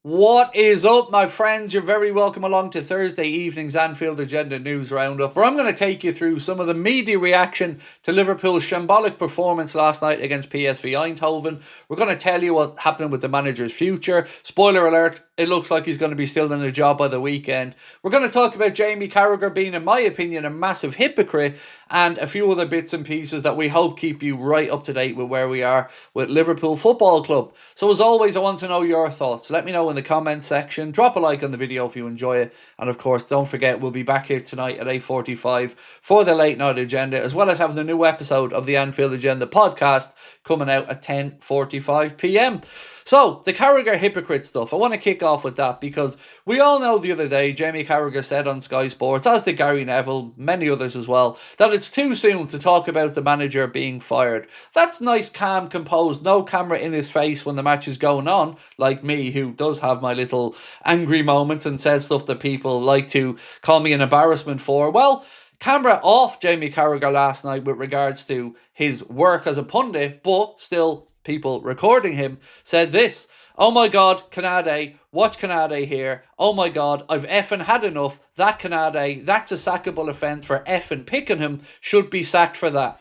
What is up, my friends? You're very welcome along to Thursday evening's Anfield Agenda News Roundup, where I'm going to take you through some of the media reaction to Liverpool's shambolic performance last night against PSV Eindhoven. We're going to tell you what happened with the manager's future. Spoiler alert, it looks like he's going to be still in the job by the weekend. We're going to talk about Jamie Carragher being, in my opinion, a massive hypocrite, and a few other bits and pieces that we hope keep you right up to date with where we are with Liverpool Football Club. So as always, I want to know your thoughts. Let me know in the comment section. Drop a like on the video if you enjoy it. And of course, don't forget, we'll be back here tonight at 8:45 for the late night agenda, as well as having the new episode of the Anfield Agenda podcast coming out at 10:45 p.m. So, the Carragher hypocrite stuff, I want to kick off with that because we all know the other day Jamie Carragher said on Sky Sports, as did Gary Neville, many others as well, that it's too soon to talk about the manager being fired. That's nice, calm, composed, no camera in his face when the match is going on, like me, who does have my little angry moments and says stuff that people like to call me an embarrassment for. Well, camera off Jamie Carragher last night with regards to his work as a pundit, but still people recording him, said this: "Oh my God, Canade, watch Canade here. Oh my God, I've effing had enough. That Canade, that's a sackable offence for effing picking him, should be sacked for that."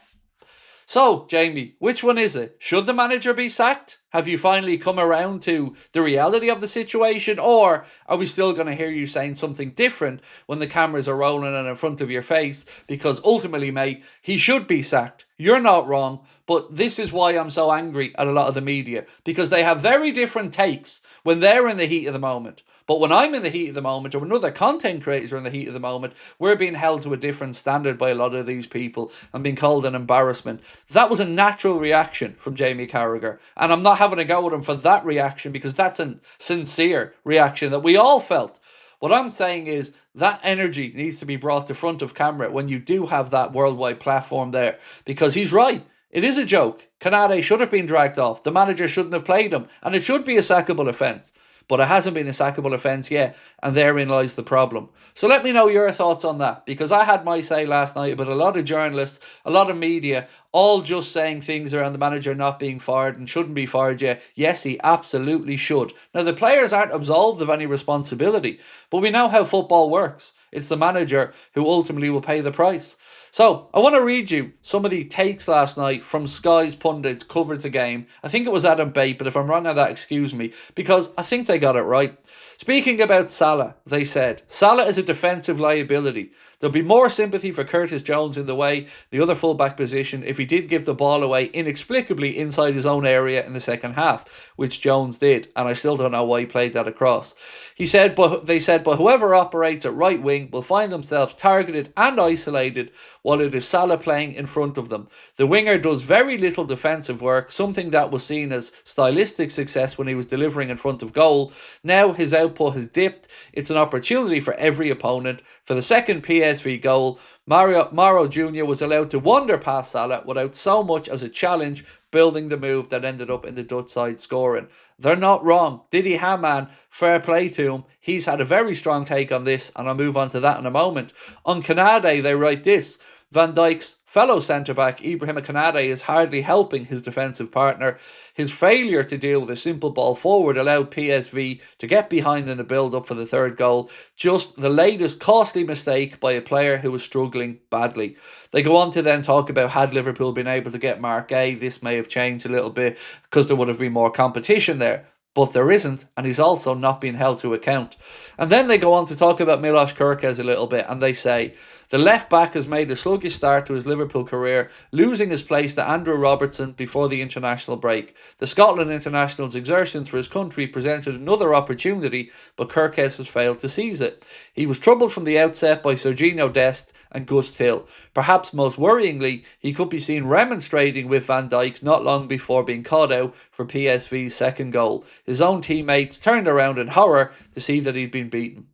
So, Jamie, which one is it? Should the manager be sacked? Have you finally come around to the reality of the situation? Or are we still going to hear you saying something different when the cameras are rolling and in front of your face? Because ultimately, mate, he should be sacked. You're not wrong. But this is why I'm so angry at a lot of the media. Because they have very different takes when they're in the heat of the moment. But when I'm in the heat of the moment, or when other content creators are in the heat of the moment, we're being held to a different standard by a lot of these people and being called an embarrassment. That was a natural reaction from Jamie Carragher. And I'm not having a go at him for that reaction, because that's a sincere reaction that we all felt. What I'm saying is that energy needs to be brought to front of camera when you do have that worldwide platform there. Because he's right. It is a joke. Canade should have been dragged off. The manager shouldn't have played him. And it should be a sackable offence. But it hasn't been a sackable offence yet, and therein lies the problem. So let me know your thoughts on that, because I had my say last night about a lot of journalists, a lot of media, all just saying things around the manager not being fired and shouldn't be fired yet. Yes, he absolutely should. Now, the players aren't absolved of any responsibility, but we know how football works. It's the manager who ultimately will pay the price. So, I want to read you some of the takes last night from Sky's pundits covered the game. I think it was Adam Bate, but if I'm wrong on that, excuse me, because I think they got it right. Speaking about Salah, they said, "Salah is a defensive liability. There'll be more sympathy for Curtis Jones in the way, the other fullback position, if he did give the ball away inexplicably inside his own area in the second half," which Jones did, and I still don't know why he played that across. He said, but whoever operates at right wing will find themselves targeted and isolated while it is Salah playing in front of them. The winger does very little defensive work, something that was seen as stylistic success when he was delivering in front of goal. Now his output has dipped. It's an opportunity for every opponent. For the second PSV goal, Mauro Jr. was allowed to wander past Salah without so much as a challenge, building the move that ended up in the Dutch side scoring. They're not wrong. DIDI HAMANN, fair play to him. He's had a very strong take on this, and I'll move on to that in a moment. On Canade, they write this: "Van Dijk's fellow centre-back, Ibrahima Canade, is hardly helping his defensive partner. His failure to deal with a simple ball forward allowed PSV to get behind in the build-up for the third goal. Just the latest costly mistake by a player who was struggling badly." They go on to then talk about, had Liverpool been able to get Mark A, this may have changed a little bit because there would have been more competition there. But there isn't, and he's also not being held to account. And then they go on to talk about Milos Kerkez a little bit, and they say, "The left-back has made a sluggish start to his Liverpool career, losing his place to Andrew Robertson before the international break. The Scotland international's exertions for his country presented another opportunity, but Kerkez has failed to seize it. He was troubled from the outset by Serginho Dest and Gus Till. Perhaps most worryingly, he could be seen remonstrating with Van Dijk not long before being caught out for PSV's second goal. His own teammates turned around in horror to see that he'd been beaten."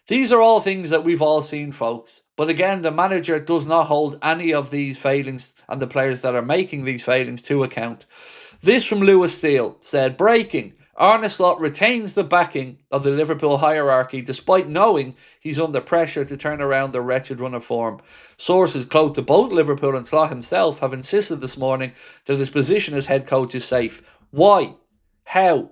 These are all things that we've all seen, folks. But again, the manager does not hold any of these failings and the players that are making these failings to account. This from Lewis Steele said, "Breaking. Arne Slot retains the backing of the Liverpool hierarchy despite knowing he's under pressure to turn around the wretched run of form. Sources close to both Liverpool and Slot himself have insisted this morning that his position as head coach is safe. Why? How?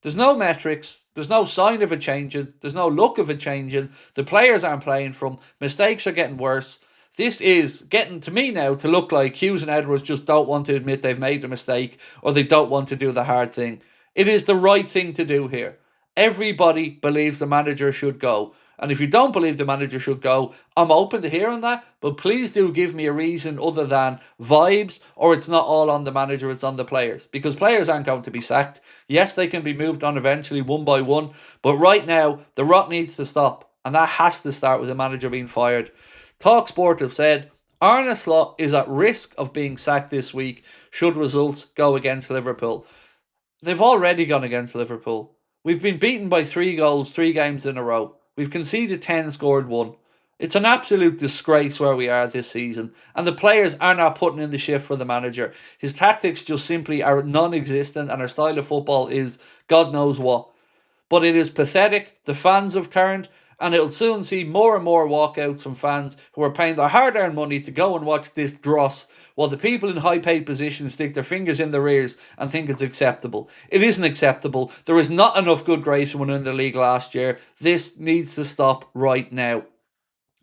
There's no metrics, There's no sign of it changing. There's no look of it changing. The players aren't playing from. Mistakes are getting worse. This is getting to me now to look like Hughes and Edwards just don't want to admit they've made a mistake, or they don't want to do the hard thing. It is the right thing to do here. Everybody believes the manager should go. And if you don't believe the manager should go, I'm open to hearing that. But please do give me a reason other than vibes, or it's not all on the manager, it's on the players. Because players aren't going to be sacked. Yes, they can be moved on eventually one by one. But right now, the rot needs to stop. And that has to start with the manager being fired. TalkSport have said Arne Slot is at risk of being sacked this week should results go against Liverpool. They've already gone against Liverpool. We've been beaten by 3 goals 3 games in a row. We've conceded 10, scored 1. It's an absolute disgrace where we are this season. And the players are not putting in the shift for the manager. His tactics just simply are non-existent, and our style of football is God knows what. But it is pathetic. The fans have turned, and it'll soon see more and more walkouts from fans who are paying their hard-earned money to go and watch this dross, while the people in high-paid positions stick their fingers in their ears and think it's acceptable. It isn't acceptable. There is not enough good grace when in the league last year. This needs to stop right now.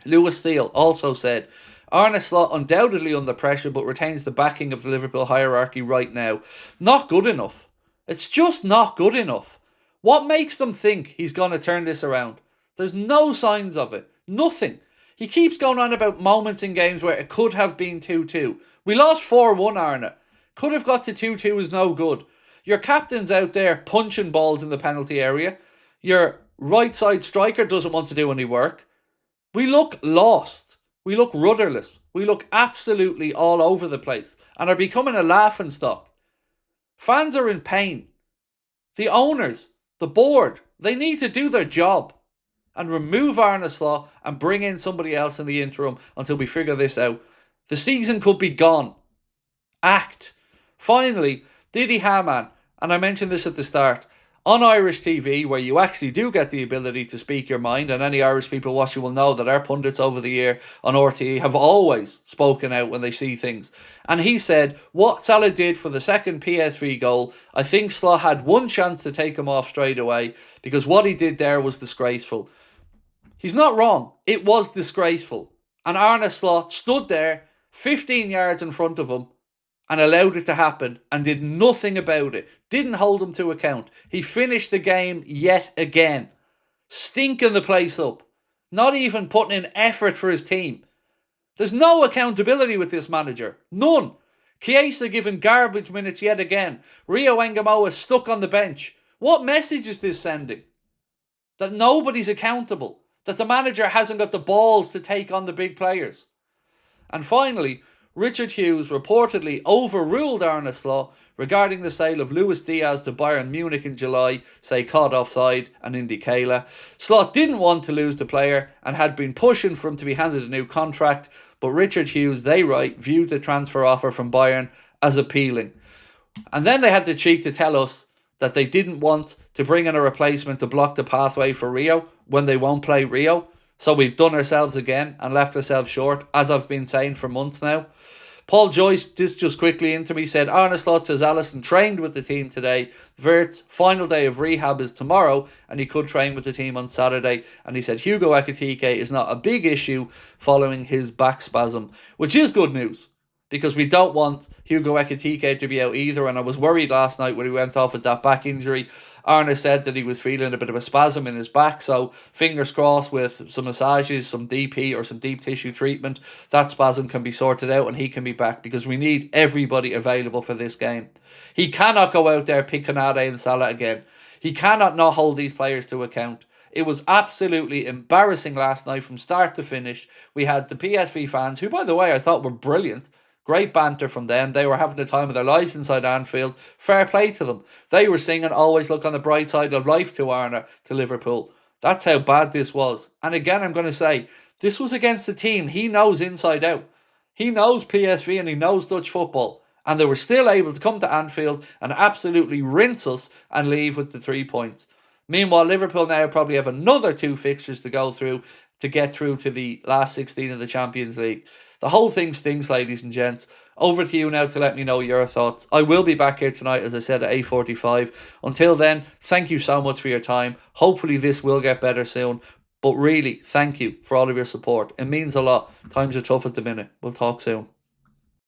Lewis Steele also said, Arne Slot undoubtedly under pressure but retains the backing of the Liverpool hierarchy right now. Not good enough. It's just not good enough. What makes them think he's going to turn this around? There's no signs of it. Nothing. He keeps going on about moments in games where it could have been 2-2. We lost 4-1, Arne. Could have got to 2-2 is no good. Your captain's out there punching balls in the penalty area. Your right side striker doesn't want to do any work. We look lost. We look rudderless. We look absolutely all over the place and are becoming a laughingstock. Fans are in pain. The owners, the board, they need to do their job and remove Arne Slot and bring in somebody else in the interim until we figure this out. The season could be gone. Act. Finally, DIDI HAMANN, and I mentioned this at the start, on Irish TV, where you actually do get the ability to speak your mind, and any Irish people watching will know that our pundits over the year on RTE have always spoken out when they see things. And he said, what Salah did for the second PSV goal, I think Slot had one chance to take him off straight away, because what he did there was disgraceful. He's not wrong. It was disgraceful. And Arne Slot stood there 15 yards in front of him and allowed it to happen and did nothing about it. Didn't hold him to account. He finished the game yet again, stinking the place up. Not even putting in effort for his team. There's no accountability with this manager. None. Chiesa given garbage minutes yet again. Rio Engamoa stuck on the bench. What message is this sending? That nobody's accountable. That the manager hasn't got the balls to take on the big players. And finally, Richard Hughes reportedly overruled Arne Slot regarding the sale of Luis Diaz to Bayern Munich in July, say caught offside and Indy Kayla. Slot didn't want to lose the player and had been pushing for him to be handed a new contract, but Richard Hughes, they write, viewed the transfer offer from Bayern as appealing. And then they had the cheek to tell us that they didn't want to bring in a replacement to block the pathway for Rio when they won't play Rio. So we've done ourselves again and left ourselves short, as I've been saying for months now. Paul Joyce, this just quickly into me, said Arne Slot says Alisson trained with the team today. Wirtz' final day of rehab is tomorrow and he could train with the team on Saturday. And he said Hugo Ekitike is not a big issue following his back spasm, which is good news because we don't want Hugo Ekitike to be out either. And I was worried last night when he went off with that back injury. Arne said that he was feeling a bit of a spasm in his back, so fingers crossed with some massages, some DP or some deep tissue treatment, that spasm can be sorted out and he can be back because we need everybody available for this game. He cannot go out there, pick Canade and Salah again. He cannot not hold these players to account. It was absolutely embarrassing last night from start to finish. We had the PSV fans, who by the way I thought were brilliant. Great banter from them. They were having the time of their lives inside Anfield. Fair play to them. They were singing always look on the bright side of life to Arne, to Liverpool. That's how bad this was. And again, I'm going to say, this was against a team he knows inside out. He knows PSV and he knows Dutch football. And they were still able to come to Anfield and absolutely rinse us and leave with the 3 points. Meanwhile, Liverpool now probably have another 2 fixtures to go through to get through to the last 16 of the Champions League. The whole thing stinks, ladies and gents. over to you now to let me know your thoughts. I will be back here tonight, as I said, at 8:45. Until then, thank you so much for your time. Hopefully this will get better soon. But really, thank you for all of your support. It means a lot. Times are tough at the minute. We'll talk soon.